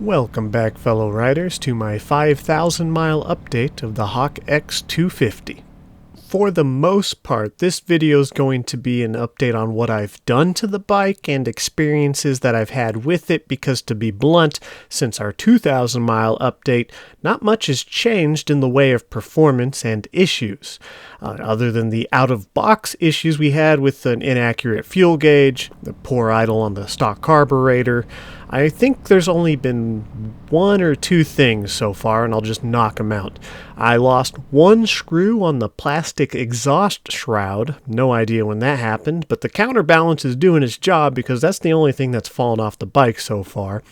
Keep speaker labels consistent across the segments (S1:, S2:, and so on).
S1: Welcome back, fellow riders, to my 5,000 mile update of the Hawk X250. For the most part, this video is going to be an update on what I've done to the bike and experiences that I've had with it because, to be blunt, since our 2,000 mile update, not much has changed in the way of performance and issues. Other than the out-of-box issues we had with an inaccurate fuel gauge, the poor idle on the stock carburetor, I think there's only been one or two things so far, and I'll just knock them out. I lost one screw on the plastic exhaust shroud. No idea when that happened, but the counterbalance is doing its job because that's the only thing that's fallen off the bike so far.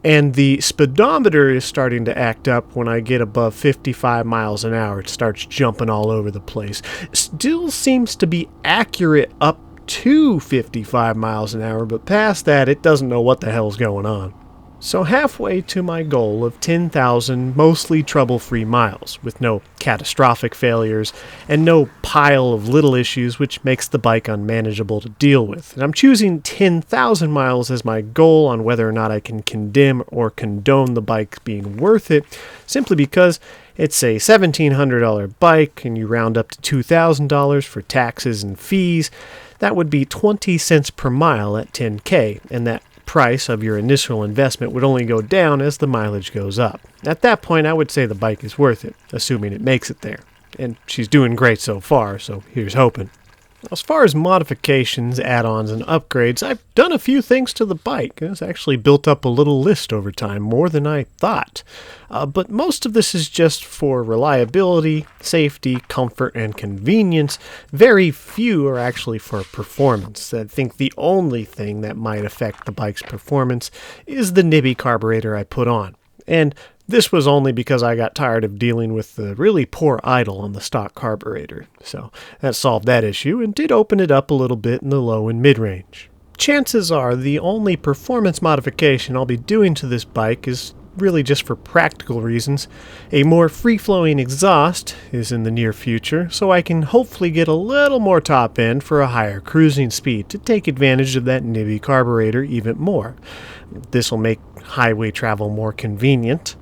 S1: And the speedometer is starting to act up when I get above 55 miles an hour. It starts jumping all over the place. Still seems to be accurate up to 55 miles an hour, but past that, it doesn't know what the hell's going on. So halfway to my goal of 10,000 mostly trouble-free miles, with no catastrophic failures and no pile of little issues which makes the bike unmanageable to deal with. And I'm choosing 10,000 miles as my goal on whether or not I can condemn or condone the bike being worth it, simply because it's a $1,700 bike and you round up to $2,000 for taxes and fees. That would be 20 cents per mile at 10K, and that price of your initial investment would only go down as the mileage goes up. At that point, I would say the bike is worth it, assuming it makes it there. And she's doing great so far, so here's hoping. As far as modifications, add-ons, and upgrades, I've done a few things to the bike. It's actually built up a little list over time, more than I thought. But most of this is just for reliability, safety, comfort, and convenience. Very few are actually for performance. I think the only thing that might affect the bike's performance is the nibby carburetor I put on. And this was only because I got tired of dealing with the really poor idle on the stock carburetor, so that solved that issue and did open it up a little bit in the low and mid-range. Chances are the only performance modification I'll be doing to this bike is really just for practical reasons. A more free-flowing exhaust is in the near future, so I can hopefully get a little more top end for a higher cruising speed to take advantage of that nibby carburetor even more. This will make highway travel more convenient,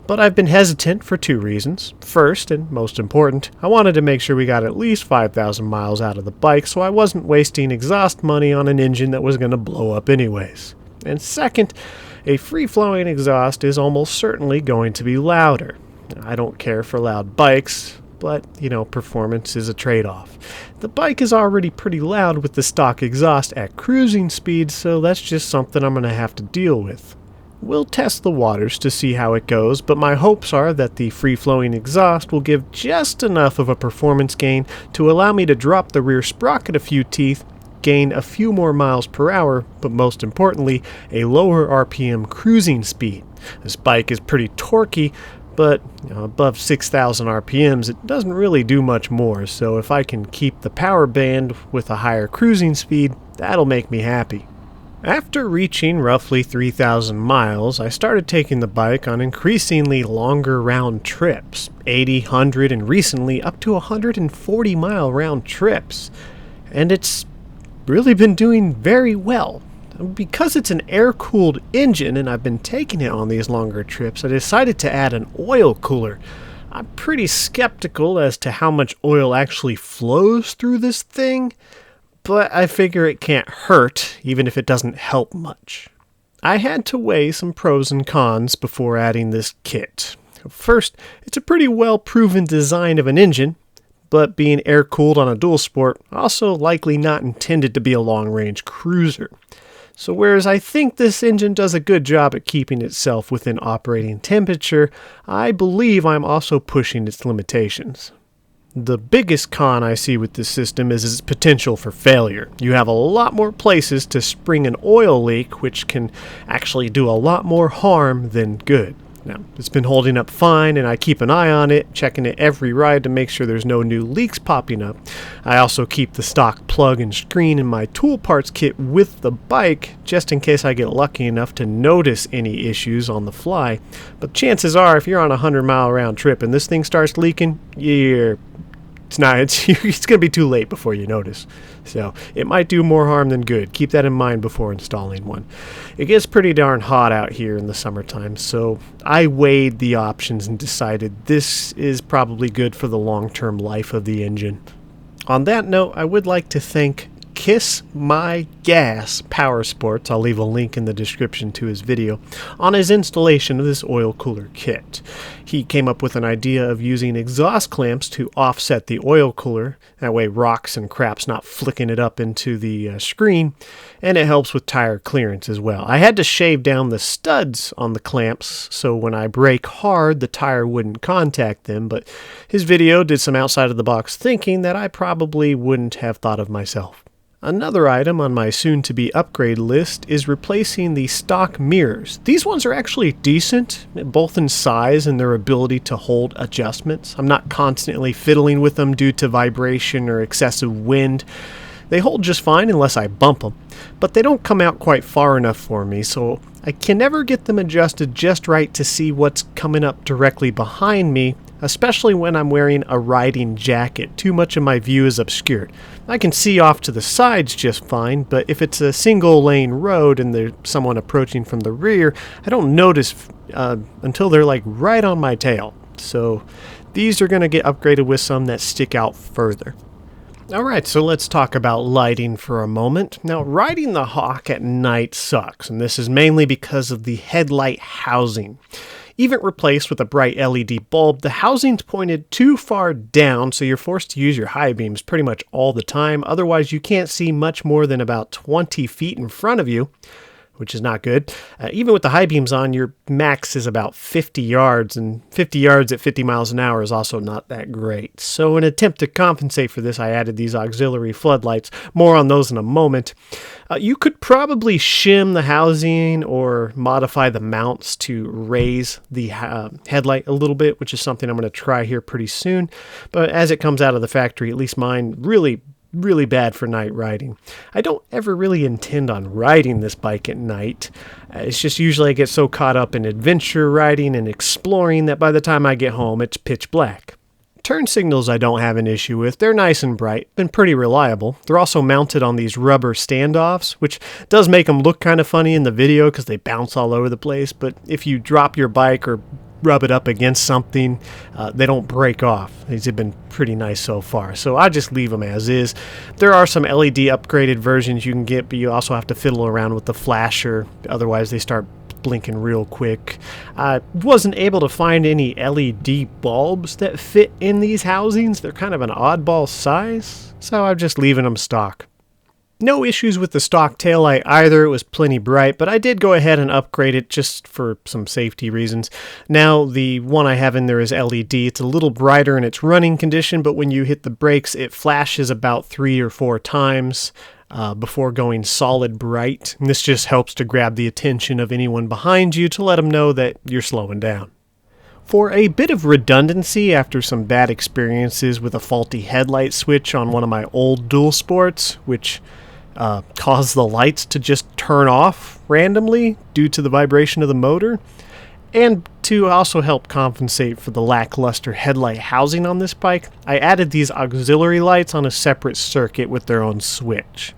S1: but I've been hesitant for two reasons. First, and most important, I wanted to make sure we got at least 5,000 miles out of the bike so I wasn't wasting exhaust money on an engine that was going to blow up anyways. And second, a free-flowing exhaust is almost certainly going to be louder. I don't care for loud bikes, but, performance is a trade-off. The bike is already pretty loud with the stock exhaust at cruising speed, so that's just something I'm going to have to deal with. We'll test the waters to see how it goes, but my hopes are that the free-flowing exhaust will give just enough of a performance gain to allow me to drop the rear sprocket a few teeth, gain a few more miles per hour, but most importantly, a lower RPM cruising speed. This bike is pretty torquey, but above 6,000 RPMs, it doesn't really do much more, so if I can keep the power band with a higher cruising speed, that'll make me happy. After reaching roughly 3,000 miles, I started taking the bike on increasingly longer round trips, 80, 100, and recently up to 140-mile round trips, and it's really been doing very well. Because it's an air-cooled engine and I've been taking it on these longer trips, I decided to add an oil cooler. I'm pretty skeptical as to how much oil actually flows through this thing, but I figure it can't hurt, even if it doesn't help much. I had to weigh some pros and cons before adding this kit. First, it's a pretty well-proven design of an engine, but being air-cooled on a dual sport, also likely not intended to be a long-range cruiser. So whereas I think this engine does a good job at keeping itself within operating temperature, I believe I'm also pushing its limitations. The biggest con I see with this system is its potential for failure. You have a lot more places to spring an oil leak, which can actually do a lot more harm than good. Now, it's been holding up fine, and I keep an eye on it, checking it every ride to make sure there's no new leaks popping up. I also keep the stock plug and screen in my tool parts kit with the bike, just in case I get lucky enough to notice any issues on the fly. But chances are, if you're on a 100-mile round trip and this thing starts leaking, you're It's going to be too late before you notice. So it might do more harm than good. Keep that in mind before installing one. It gets pretty darn hot out here in the summertime, so I weighed the options and decided this is probably good for the long-term life of the engine. On that note, I would like to thank Kiss My Gas Power Sports, I'll leave a link in the description to his video, on his installation of this oil cooler kit. He came up with an idea of using exhaust clamps to offset the oil cooler, that way rocks and crap's not flicking it up into the screen, and it helps with tire clearance as well. I had to shave down the studs on the clamps so when I brake hard the tire wouldn't contact them, but his video did some outside of the box thinking that I probably wouldn't have thought of myself. Another item on my soon-to-be upgrade list is replacing the stock mirrors. These ones are actually decent, both in size and their ability to hold adjustments. I'm not constantly fiddling with them due to vibration or excessive wind. They hold just fine unless I bump them, but they don't come out quite far enough for me, so I can never get them adjusted just right to see what's coming up directly behind me, especially when I'm wearing a riding jacket. Too much of my view is obscured. I can see off to the sides just fine, but if it's a single lane road and there's someone approaching from the rear, I don't notice until they're like right on my tail. So these are going to get upgraded with some that stick out further. Alright, so let's talk about lighting for a moment. Now, riding the Hawk at night sucks, and this is mainly because of the headlight housing. Even replaced with a bright LED bulb, the housing's pointed too far down, so you're forced to use your high beams pretty much all the time. Otherwise, you can't see much more than about 20 feet in front of you, which is not good. Even with the high beams on, your max is about 50 yards, and 50 yards at 50 miles an hour is also not that great. So in an attempt to compensate for this, I added these auxiliary floodlights. More on those in a moment. You could probably shim the housing or modify the mounts to raise the headlight a little bit, which is something I'm going to try here pretty soon. But as it comes out of the factory, at least mine really bad for night riding. I don't ever really intend on riding this bike at night. It's just usually I get so caught up in adventure riding and exploring that by the time I get home it's pitch black. Turn signals I don't have an issue with. They're nice and bright, been pretty reliable. They're also mounted on these rubber standoffs, which does make them look kind of funny in the video because they bounce all over the place, but if you drop your bike or rub it up against something, they don't break off. These have been pretty nice so far, so I just leave them as is. There are some LED upgraded versions you can get, but you also have to fiddle around with the flasher, otherwise they start blinking real quick. I wasn't able to find any LED bulbs that fit in these housings. They're kind of an oddball size, so I'm just leaving them stock. No issues with the stock taillight either. It was plenty bright, but I did go ahead and upgrade it just for some safety reasons. Now, the one I have in there is LED. It's a little brighter in its running condition, but when you hit the brakes, it flashes about 3 or 4 times before going solid bright. And this just helps to grab the attention of anyone behind you to let them know that you're slowing down. For a bit of redundancy after some bad experiences with a faulty headlight switch on one of my old dual sports, which caused the lights to just turn off randomly due to the vibration of the motor, and to also help compensate for the lackluster headlight housing on this bike, I added these auxiliary lights on a separate circuit with their own switch.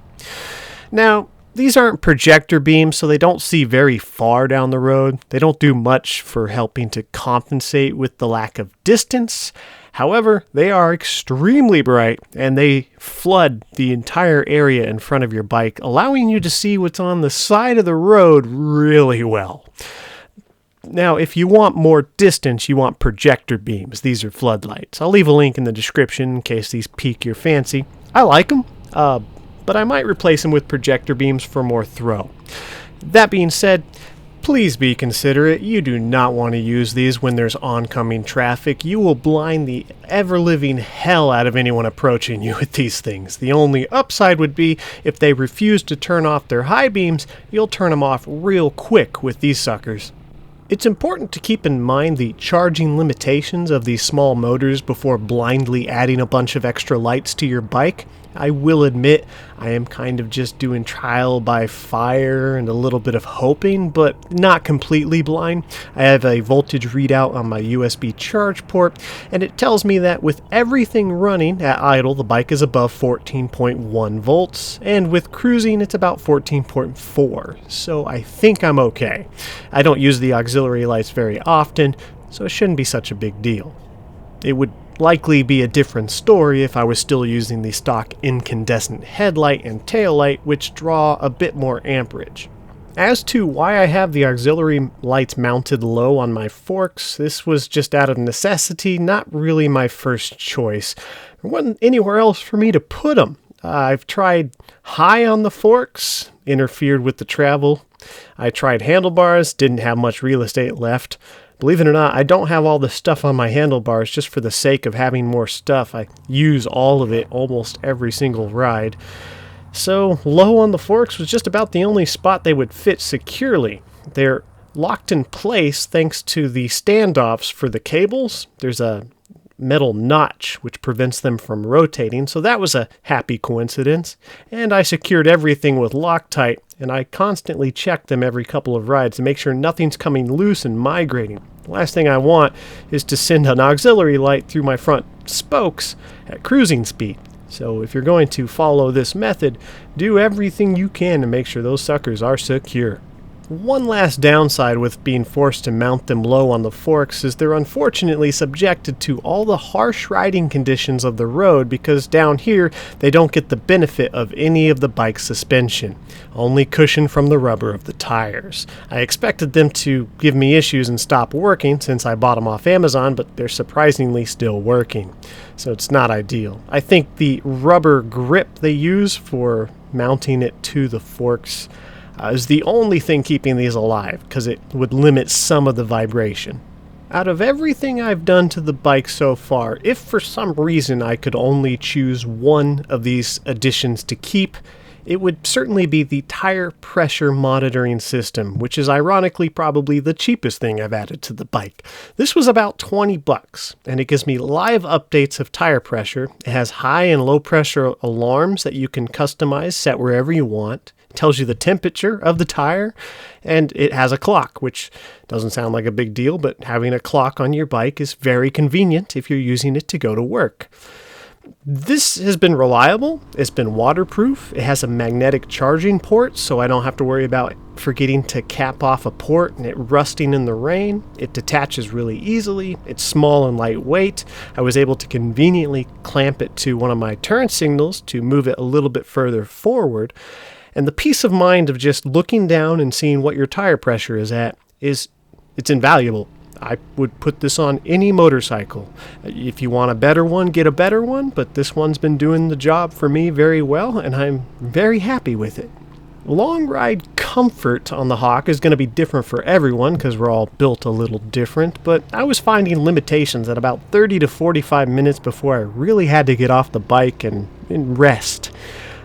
S1: Now, these aren't projector beams, so they don't see very far down the road. They don't do much for helping to compensate with the lack of distance. However, they are extremely bright, and they flood the entire area in front of your bike, allowing you to see what's on the side of the road really well. Now, if you want more distance, you want projector beams. These are floodlights. I'll leave a link in the description in case these pique your fancy. I like them, but I might replace them with projector beams for more throw. That being said, please be considerate. You do not want to use these when there's oncoming traffic. You will blind the ever-living hell out of anyone approaching you with these things. The only upside would be if they refuse to turn off their high beams, you'll turn them off real quick with these suckers. It's important to keep in mind the charging limitations of these small motors before blindly adding a bunch of extra lights to your bike. I will admit I am kind of just doing trial by fire and a little bit of hoping, but not completely blind. I have a voltage readout on my USB charge port, and it tells me that with everything running at idle, the bike is above 14.1 volts, and with cruising, it's about 14.4, so I think I'm okay. I don't use the auxiliary lights very often, so it shouldn't be such a big deal. It would likely be a different story if I was still using the stock incandescent headlight and taillight, which draw a bit more amperage. As to why I have the auxiliary lights mounted low on my forks, this was just out of necessity, not really my first choice. There wasn't anywhere else for me to put them. I've tried high on the forks, interfered with the travel. I tried handlebars, didn't have much real estate left. Believe it or not, I don't have all the stuff on my handlebars just for the sake of having more stuff. I use all of it almost every single ride. So low on the forks was just about the only spot they would fit securely. They're locked in place thanks to the standoffs for the cables. There's a metal notch which prevents them from rotating, so that was a happy coincidence. And I secured everything with Loctite, and I constantly check them every couple of rides to make sure nothing's coming loose and migrating. The last thing I want is to send an auxiliary light through my front spokes at cruising speed. So if you're going to follow this method, do everything you can to make sure those suckers are secure. One last downside with being forced to mount them low on the forks is they're unfortunately subjected to all the harsh riding conditions of the road, because down here they don't get the benefit of any of the bike's suspension, only cushion from the rubber of the tires. I expected them to give me issues and stop working since I bought them off Amazon, but they're surprisingly still working, so it's not ideal. I think the rubber grip they use for mounting it to the forks is the only thing keeping these alive, because it would limit some of the vibration. Out of everything I've done to the bike so far, if for some reason I could only choose one of these additions to keep, it would certainly be the tire pressure monitoring system, which is ironically probably the cheapest thing I've added to the bike. This was about $20, and it gives me live updates of tire pressure. It has high and low pressure alarms that you can customize, set wherever you want. It tells you the temperature of the tire, and it has a clock, which doesn't sound like a big deal, but having a clock on your bike is very convenient if you're using it to go to work. This has been reliable. It's been waterproof. It has a magnetic charging port, so I don't have to worry about forgetting to cap off a port and it rusting in the rain. It detaches really easily. It's small and lightweight. I was able to conveniently clamp it to one of my turn signals to move it a little bit further forward. And the peace of mind of just looking down and seeing what your tire pressure is at it's invaluable. I would put this on any motorcycle. If you want a better one, get a better one, but this one's been doing the job for me very well, and I'm very happy with it. Long ride comfort on the Hawk is going to be different for everyone because we're all built a little different, but I was finding limitations at about 30 to 45 minutes before I really had to get off the bike and rest.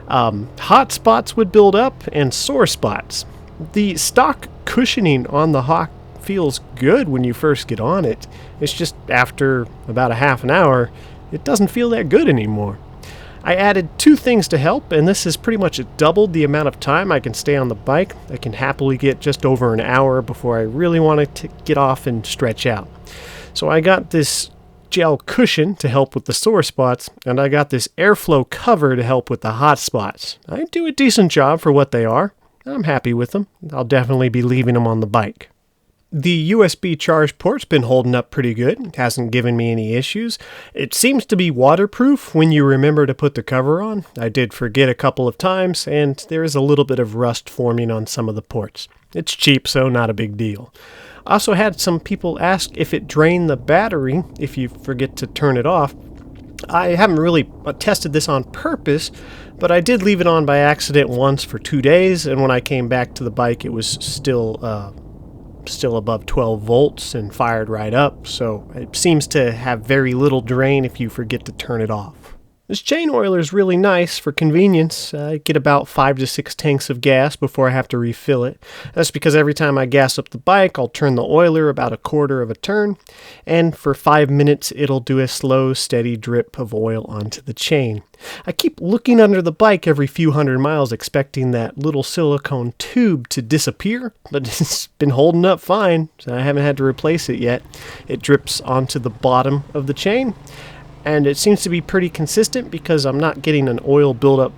S1: Hot spots would build up and sore spots. The stock cushioning on the Hawk feels good when you first get on it. It's just after about a half an hour, it doesn't feel that good anymore. I added two things to help, and this has pretty much doubled the amount of time I can stay on the bike. I can happily get just over an hour before I really want to get off and stretch out. So I got this gel cushion to help with the sore spots, and I got this airflow cover to help with the hot spots. I do a decent job for what they are. I'm happy with them. I'll definitely be leaving them on the bike. The USB charge port's been holding up pretty good. It hasn't given me any issues. It seems to be waterproof when you remember to put the cover on. I did forget a couple of times, and there is a little bit of rust forming on some of the ports. It's cheap, so not a big deal. I also had some people ask if it drained the battery if you forget to turn it off. I haven't really tested this on purpose, but I did leave it on by accident once for 2 days, and when I came back to the bike, it was still above 12 volts and fired right up, so it seems to have very little drain if you forget to turn it off. This chain oiler is really nice for convenience. I get about 5 to 6 tanks of gas before I have to refill it. That's because every time I gas up the bike, I'll turn the oiler about a quarter of a turn, and for 5 minutes it'll do a slow, steady drip of oil onto the chain. I keep looking under the bike every few hundred miles expecting that little silicone tube to disappear, but it's been holding up fine, so I haven't had to replace it yet. It drips onto the bottom of the chain, and it seems to be pretty consistent because I'm not getting an oil buildup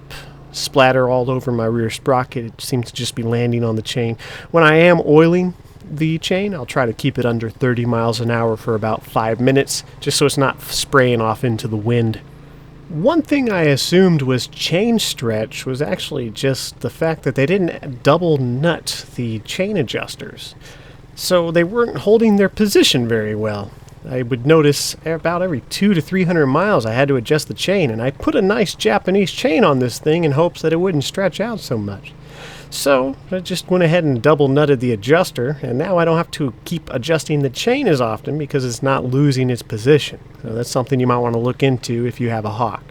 S1: splatter all over my rear sprocket. It seems to just be landing on the chain. When I am oiling the chain, I'll try to keep it under 30 miles an hour for about 5 minutes, just so it's not spraying off into the wind. One thing I assumed was chain stretch was actually just the fact that they didn't double nut the chain adjusters, so they weren't holding their position very well. I would notice about every 200 to 300 miles I had to adjust the chain, and I put a nice Japanese chain on this thing in hopes that it wouldn't stretch out so much. So I just went ahead and double nutted the adjuster, and now I don't have to keep adjusting the chain as often because it's not losing its position. So that's something you might want to look into if you have a Hawk.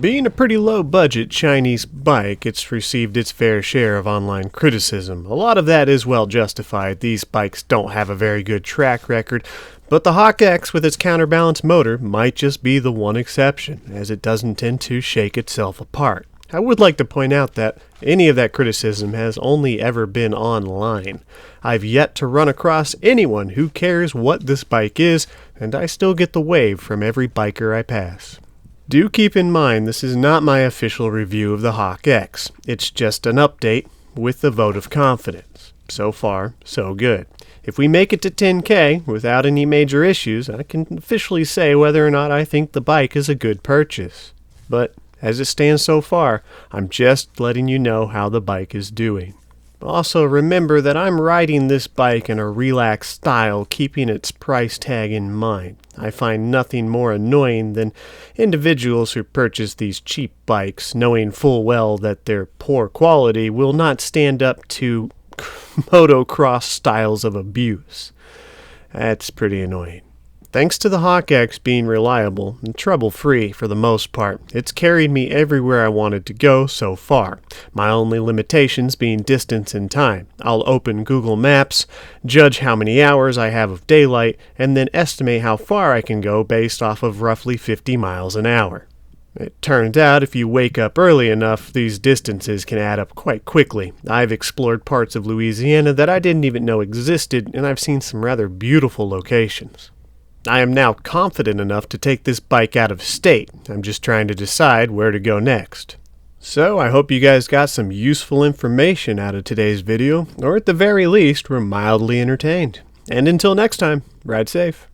S1: Being a pretty low-budget Chinese bike, it's received its fair share of online criticism. A lot of that is well justified. These bikes don't have a very good track record, but the Hawk X with its counterbalance motor might just be the one exception, as it doesn't tend to shake itself apart. I would like to point out that any of that criticism has only ever been online. I've yet to run across anyone who cares what this bike is, and I still get the wave from every biker I pass. Do keep in mind this is not my official review of the Hawk X. It's just an update with a vote of confidence. So far, so good. If we make it to 10K without any major issues, I can officially say whether or not I think the bike is a good purchase. But as it stands so far, I'm just letting you know how the bike is doing. Also remember that I'm riding this bike in a relaxed style, keeping its price tag in mind. I find nothing more annoying than individuals who purchase these cheap bikes knowing full well that their poor quality will not stand up to motocross styles of abuse. That's pretty annoying. Thanks to the Hawk X being reliable and trouble-free for the most part, it's carried me everywhere I wanted to go so far, my only limitations being distance and time. I'll open Google Maps, judge how many hours I have of daylight, and then estimate how far I can go based off of roughly 50 miles an hour. It turns out if you wake up early enough, these distances can add up quite quickly. I've explored parts of Louisiana that I didn't even know existed, and I've seen some rather beautiful locations. I am now confident enough to take this bike out of state. I'm just trying to decide where to go next. So I hope you guys got some useful information out of today's video, or at the very least were mildly entertained. And until next time, ride safe.